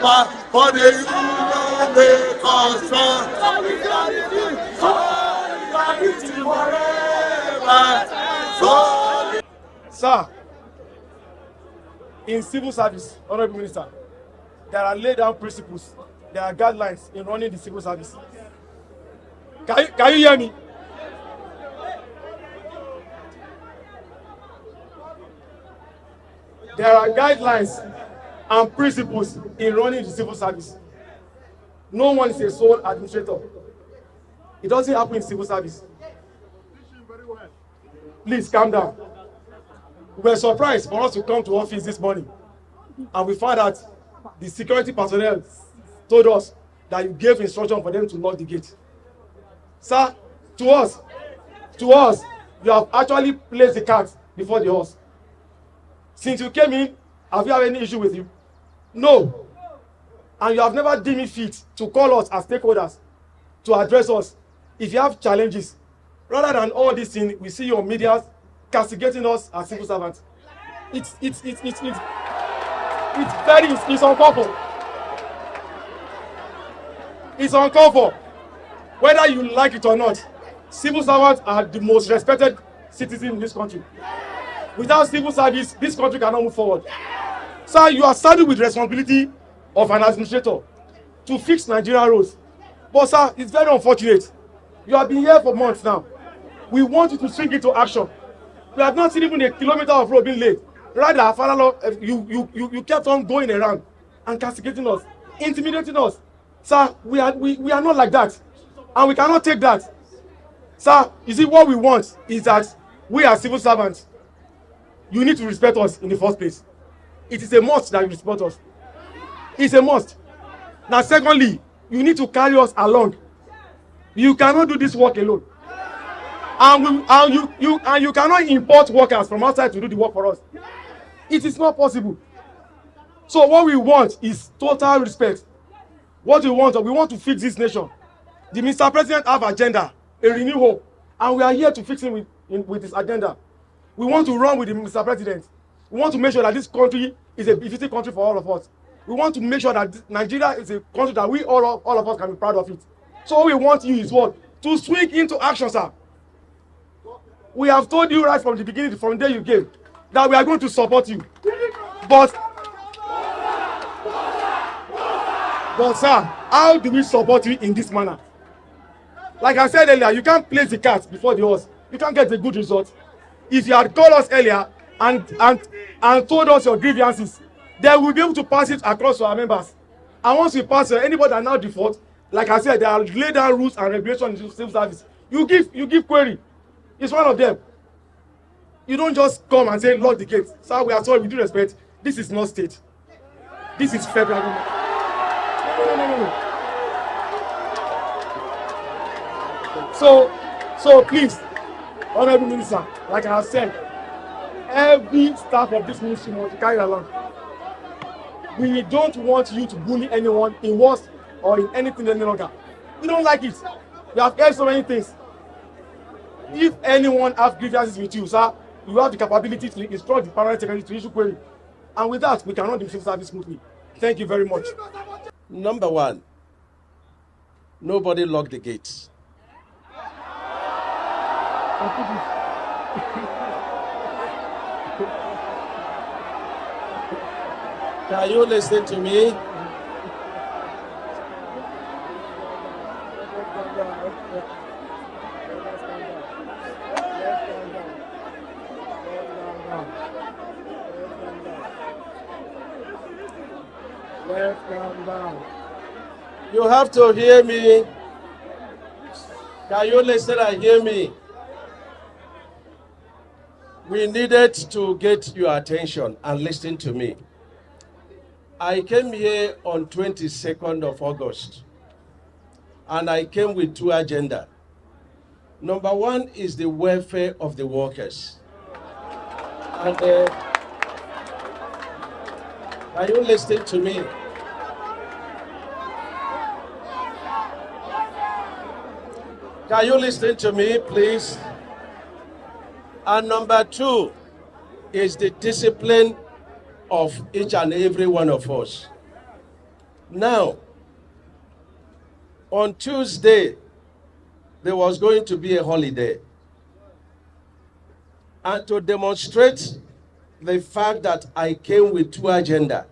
for the union they concern. Solidarity forever. Sir, in civil service, Honorable Minister, there are laid down principles, there are guidelines in running the civil service. Can you hear me? There are guidelines and principles in running the civil service. No one is a sole administrator. It doesn't happen in civil service. Please calm down. We were surprised for us to come to office this morning and we found out the security personnel told us that you gave instruction for them to lock the gate. Sir, to us, you have actually placed the cart before the horse. Since you came in, have you had any issue with you? No. And you have never deemed it fit to call us as stakeholders to address us if you have challenges. Rather than all these things, we see your media castigating us as civil servants. It's uncalled for. It's uncalled for. Whether you like it or not, civil servants are the most respected citizens in this country. Without civil service, this country cannot move forward. Sir, you are saddled with responsibility of an administrator to fix Nigerian roads. But sir, it's very unfortunate. You have been here for months now. We want you to swing into action. We have not seen even a kilometer of road being laid. Rather, you kept on going around and castigating us, intimidating us. Sir, we are not like that. And we cannot take that. Sir, you see, what we want is that we are civil servants. You need to respect us in the first place. It is a must that you respect us. It's a must. Now, secondly, you need to carry us along. You cannot do this work alone. And you cannot import workers from outside to do the work for us. It is not possible. So what we want is total respect. What we want to fix this nation. The Mr. President have agenda, a renewal, and we are here to fix him with his agenda. We want to run with the Mr. President. We want to make sure that this country is a beautiful country for all of us. We want to make sure that Nigeria is a country that we all of us can be proud of it. So what we want you is what? To swing into action, sir. We have told you right from the beginning, from the day you came, that we are going to support you. But sir, how do we support you in this manner? Like I said earlier, you can't place the cart before the horse. You can't get a good result. If you had called us earlier and told us your grievances, then we'll be able to pass it across to our members. And once we pass it, anybody that now default, like I said, there are laid down rules and regulations in civil service. You give query. It's one of them. You don't just come and say, lock the gate. Sir, we are sorry, with due respect. This is not state. This is federal government. No. So please, Honorable Minister, like I have said, every staff of this ministry must carry along. We don't want you to bully anyone in words or in anything any longer. We don't like it. We have heard so many things. If anyone has grievances with you, sir, you have the capability to instruct the permanent secretary to issue query. And with that, we can run the civil service smoothly. Thank you very much. Number one, nobody locked the gates. Can you listen to me? Let's calm down. You have to hear me. Can you listen and hear me? We needed to get your attention and listen to me. I came here on 22nd of August, and I came with two agendas. Number one is the welfare of the workers. And are you listening to me? Can you listen to me, please? And number two is the discipline of each and every one of us. Now, on Tuesday, there was going to be a holiday. And to demonstrate the fact that I came with two agendas,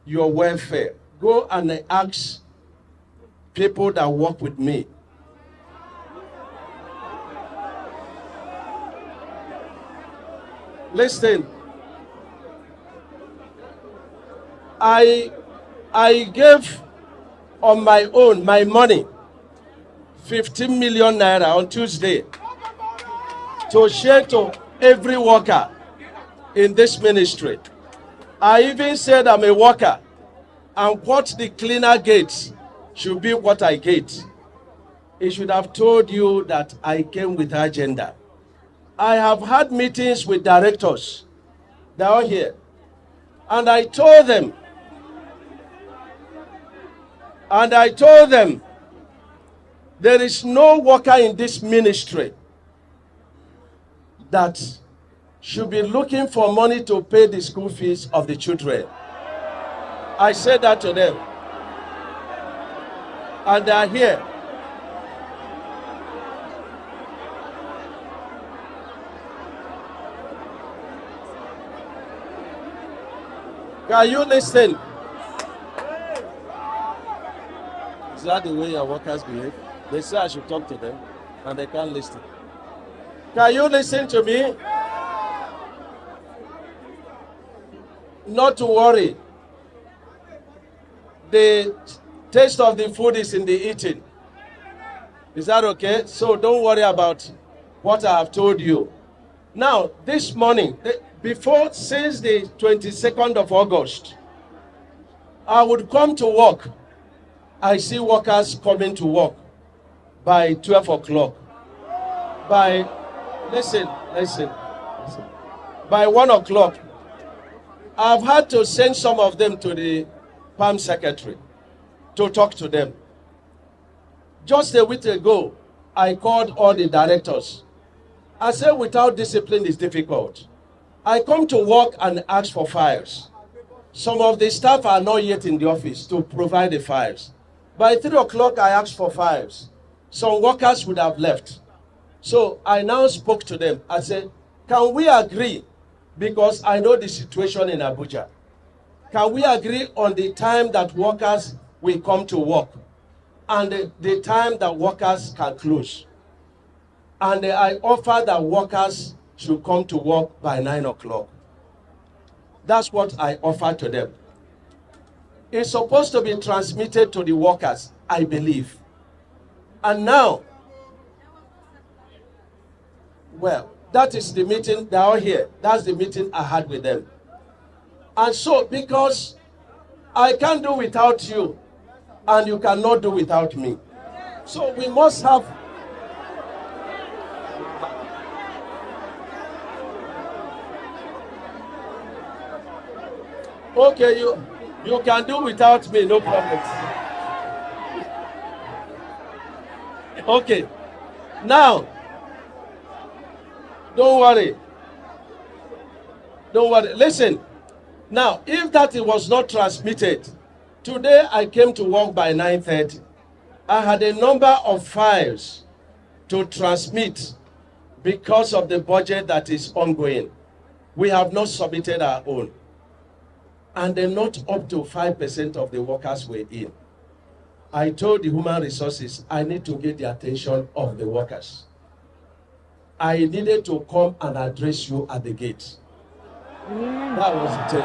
your welfare, go and ask people that work with me. Listen, I gave on my own, my money, 15 million naira on Tuesday to share to every worker in this ministry. I even said I'm a worker, and what the cleaner gets should be what I get. He should have told you that I came with agenda. I have had meetings with directors. They are here. And I told them, there is no worker in this ministry that should be looking for money to pay the school fees of the children. I said that to them. And they are here. Can you listen? Is that the way your workers behave? They say I should talk to them, and they can't listen. Can you listen to me? Not to worry. The taste of the food is in the eating. Is that okay? So don't worry about what I have told you. Now, this morning, since the 22nd of August, I would come to work. I see workers coming to work by 12 o'clock. Listen. By 1 o'clock, I've had to send some of them to the PAM secretary to talk to them. Just a week ago, I called all the directors. I said, without discipline, it's difficult. I come to work and ask for files. Some of the staff are not yet in the office to provide the files. By 3 o'clock, I asked for files. Some workers would have left. So I now spoke to them. I said, can we agree? Because I know the situation in Abuja. Can we agree on the time that workers will come to work and the time that workers can close? And I offer that workers should come to work by 9 o'clock. That's what I offer to them. It's supposed to be transmitted to the workers, I believe. And now, well, that is the meeting. They are here. That's the meeting I had with them. And so, because I can't do without you, and you cannot do without me. So we must have... Okay, you can do without me, no problem. Okay, now, don't worry. Listen, now, if that it was not transmitted, today I came to work by 9:30. I had a number of files to transmit because of the budget that is ongoing. We have not submitted our own. And then not up to 5% of the workers were in. I told the human resources, I need to get the attention of the workers. I needed to come and address you at the gate. That was it.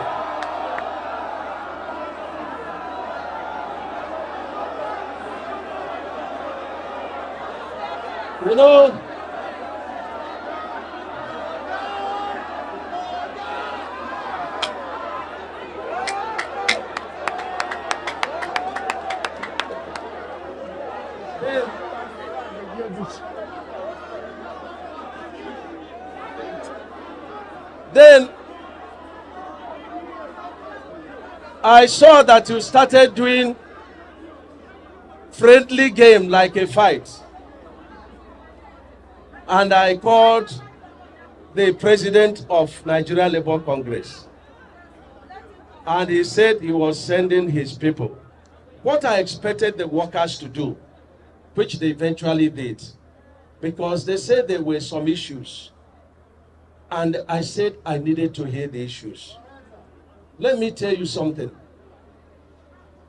You know, then I saw that you started doing friendly game like a fight. And I called the president of Nigeria Labour Congress. And he said he was sending his people. what I expected the workers to do, which they eventually did, because they said there were some issues. And I said I needed to hear the issues. Let me tell you something.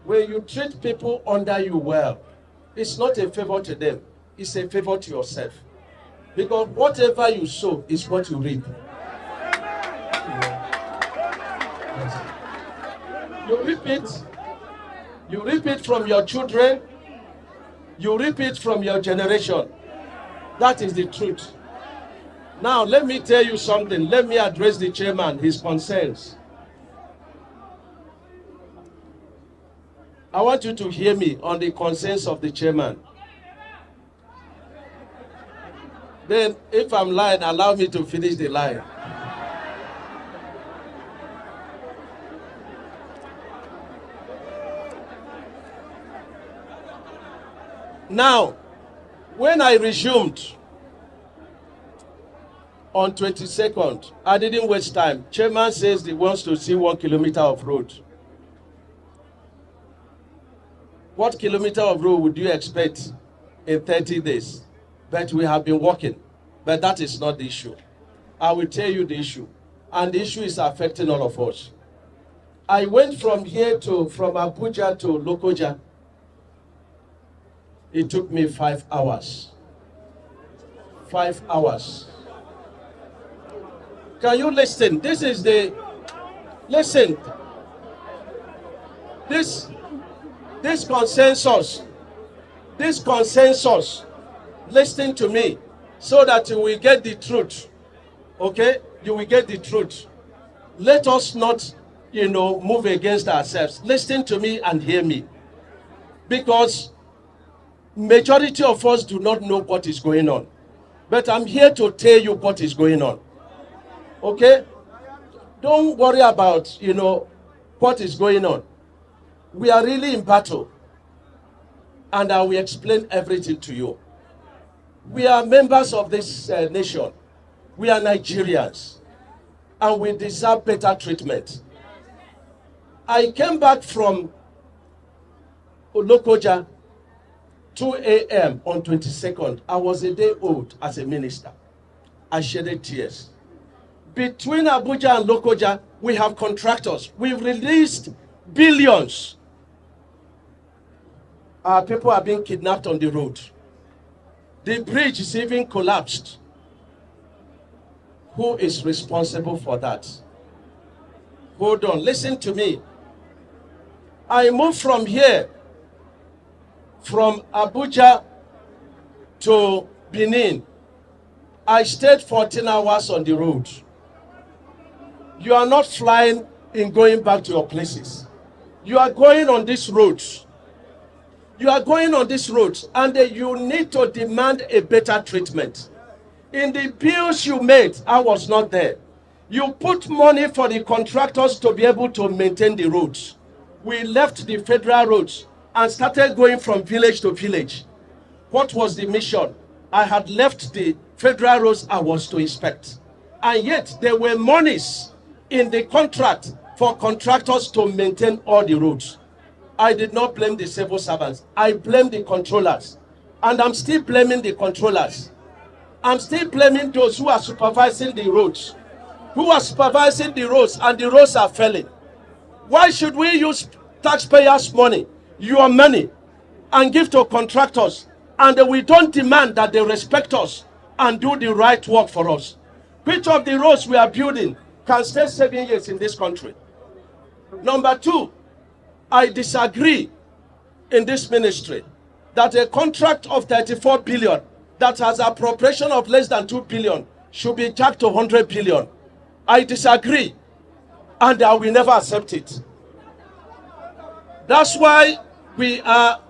When you treat people under you well, it's not a favor to them, it's a favor to yourself. Because whatever you sow is what you reap. You reap it from your children, you reap it from your generation. That is the truth. Now, let me tell you something. Let me address the chairman, his concerns. I want you to hear me on the concerns of the chairman. Then, if I'm lying, allow me to finish the line. Now, when I resumed on 22nd, I didn't waste time. Chairman says he wants to see 1 kilometer of road. What kilometer of road would you expect in 30 days? But we have been working. But that is not the issue. I will tell you the issue. And the issue is affecting all of us. I went from Abuja to Lokoja. It took me 5 hours. 5 hours. Can you listen? Listen. This consensus, listen to me so that you will get the truth. Okay? You will get the truth. Let us not, move against ourselves. Listen to me and hear me. Because majority of us do not know what is going on. But I'm here to tell you what is going on. Okay? Don't worry about, what is going on. We are really in battle. And I will explain everything to you. We are members of this nation. We are Nigerians. And we deserve better treatment. I came back from Lokoja, 2 a.m. on 22nd. I was a day old as a minister. I shedded tears. Between Abuja and Lokoja, we have contractors. We've released billions. Our people are being kidnapped on the road. The bridge is even collapsed. Who is responsible for that? Hold on, listen to me. I moved from here, from Abuja to Benin. I stayed 14 hours on the road. You are not flying in going back to your places. You are going on this road. You are going on this road, and you need to demand a better treatment. In the bills you made, I was not there. You put money for the contractors to be able to maintain the roads. We left the federal roads and started going from village to village. What was the mission? I had left the federal roads I was to inspect. And yet there were monies in the contract for contractors to maintain all the roads. I did not blame the civil servants. I blame the controllers. And I'm still blaming the controllers. I'm still blaming those who are supervising the roads. Who are supervising the roads, and the roads are failing. Why should we use taxpayers' money, your money, and give to contractors, and we don't demand that they respect us and do the right work for us? Which of the roads we are building can stay 7 years in this country? Number two, I disagree in this ministry that a contract of 34 billion that has appropriation of less than 2 billion should be jacked to 100 billion. I disagree, and I will never accept it. That's why we are,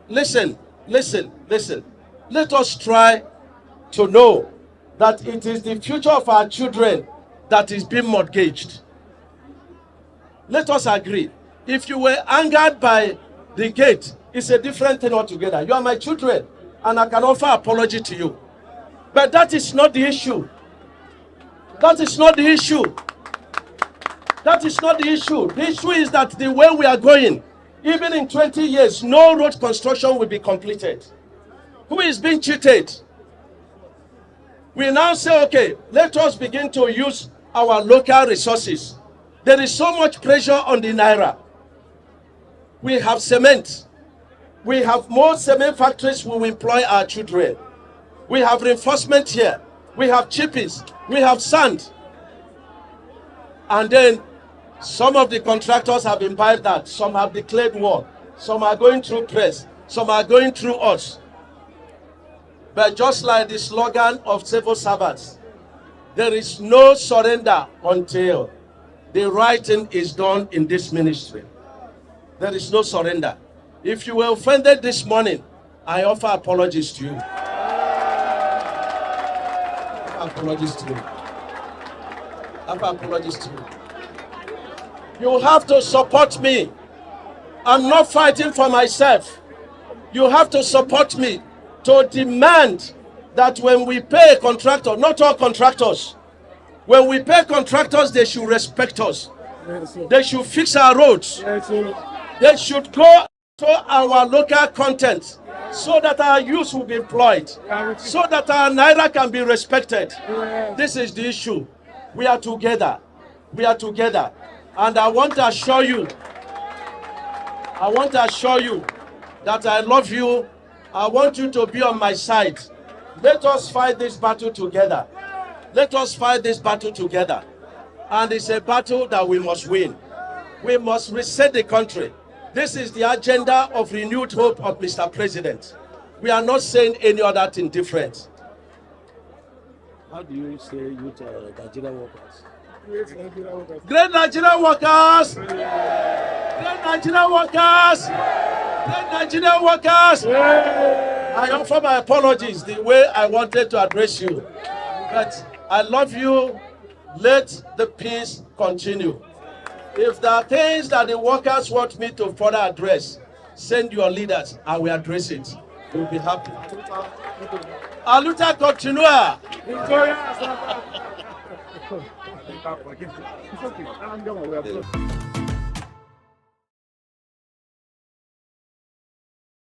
listen. Let us try to know that it is the future of our children that is being mortgaged. Let us agree. If you were angered by the gate, it's a different thing altogether. You are my children, and I can offer apology to you. But that is not the issue. That is not the issue. That is not the issue. The issue is that the way we are going even in 20 years, no road construction will be completed. Who is being cheated? We now say, okay, let us begin to use our local resources. There is so much pressure on the Naira. We have cement. We have more cement factories who will employ our children. We have reinforcement here. We have chippies. We have sand. And then some of the contractors have imbibed that. Some have declared war. Some are going through press. Some are going through us. But just like the slogan of civil servants, there is no surrender until the right thing is done in this ministry. There is no surrender. If you were offended this morning, I offer apologies to you. I offer apologies to you. I offer apologies to you. You have to support me. I'm not fighting for myself. You have to support me to demand that when we pay a contractor, not all contractors, when we pay contractors, they should respect us. They should fix our roads. They should go to our local content so that our youth will be employed, so that our Naira can be respected. This is the issue. We are together. We are together. And I want to assure you that I love you. I want you to be on my side. Let us fight this battle together. Let us fight this battle together. And it's a battle that we must win. We must reset the country. This is the agenda of renewed hope of Mr. President. We are not saying any other thing different. How do you say youth Nigerian workers? Great Nigerian workers! Great Nigerian workers! Great Nigerian workers! I offer my apologies the way I wanted to address you. But I love you. Let the peace continue. If there are things that the workers want me to further address, send your leaders. I will address it. We'll be happy. A luta continua. Victoria!